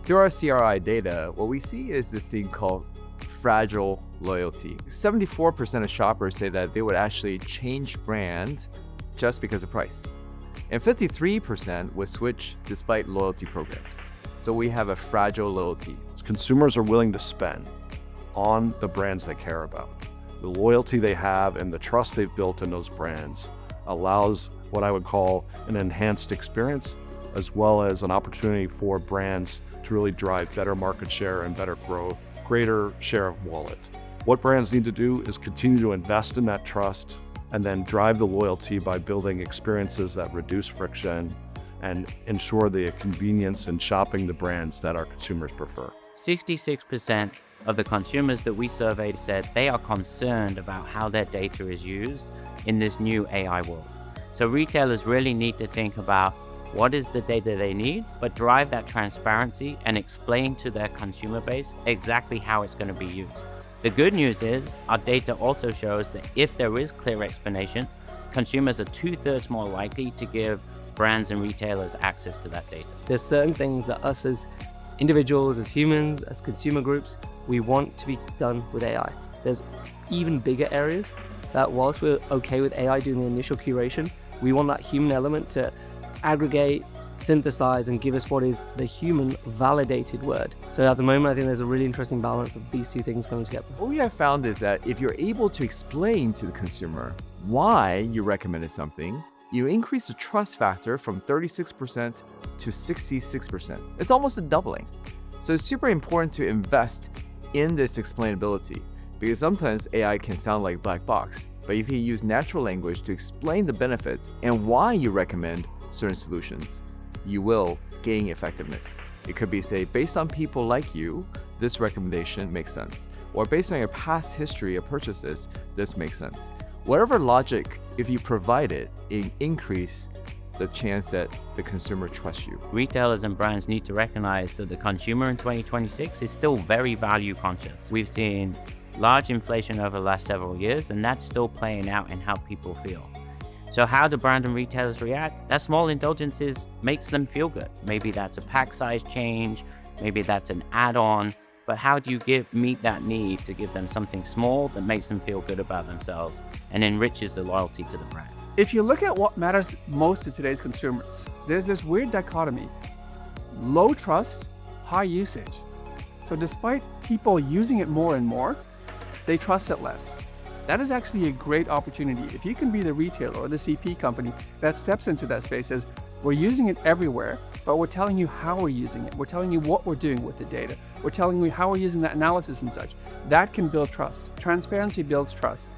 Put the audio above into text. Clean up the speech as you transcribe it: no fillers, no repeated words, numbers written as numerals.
Through our CRI data, what we see is this thing called fragile loyalty. 74% of shoppers say that they would actually change brand just because of price. And 53% would switch despite loyalty programs. So we have a fragile loyalty. Consumers are willing to spend on the brands they care about. The loyalty they have and the trust they've built in those brands allows what I would call an enhanced experience, as well as an opportunity for brands to really drive better market share and better growth, greater share of wallet. What brands need to do is continue to invest in that trust and then drive the loyalty by building experiences that reduce friction and ensure the convenience in shopping the brands that our consumers prefer. 66% of the consumers that we surveyed said they are concerned about how their data is used in this new AI world. So retailers really need to think about what is the data they need, but drive that transparency and explain to their consumer base exactly how it's going to be used. The good news is our data also shows that if there is clear explanation, consumers are 2/3 more likely to give brands and retailers access to that data. There's certain things that us as individuals, as humans, as consumer groups, we want to be done with AI. There's even bigger areas that whilst we're okay with AI doing the initial curation, we want that human element to aggregate, synthesize, and give us what is the human validated word. So at the moment, I think there's a really interesting balance of these two things coming together. What we have found is that if you're able to explain to the consumer why you recommended something, you increase the trust factor from 36% to 66%. It's almost a doubling. So it's super important to invest in this explainability, because sometimes AI can sound like black box, but if you use natural language to explain the benefits and why you recommend certain solutions, you will gain effectiveness. It could be, say, based on people like you, this recommendation makes sense. Or based on your past history of purchases, this makes sense. Whatever logic, if you provide it, it increases the chance that the consumer trusts you. Retailers and brands need to recognize that the consumer in 2026 is still very value conscious. We've seen large inflation over the last several years, and that's still playing out in how people feel. So how do brand and retailers react? That small indulgences makes them feel good. Maybe that's a pack size change, maybe that's an add-on, but how do you meet that need to give them something small that makes them feel good about themselves and enriches the loyalty to the brand? If you look at what matters most to today's consumers, there's this weird dichotomy: low trust, high usage. So despite people using it more and more, they trust it less. That is actually a great opportunity. If you can be the retailer or the CP company that steps into that space, says, we're using it everywhere, but we're telling you how we're using it. We're telling you what we're doing with the data. We're telling you how we're using that analysis and such. That can build trust. Transparency builds trust.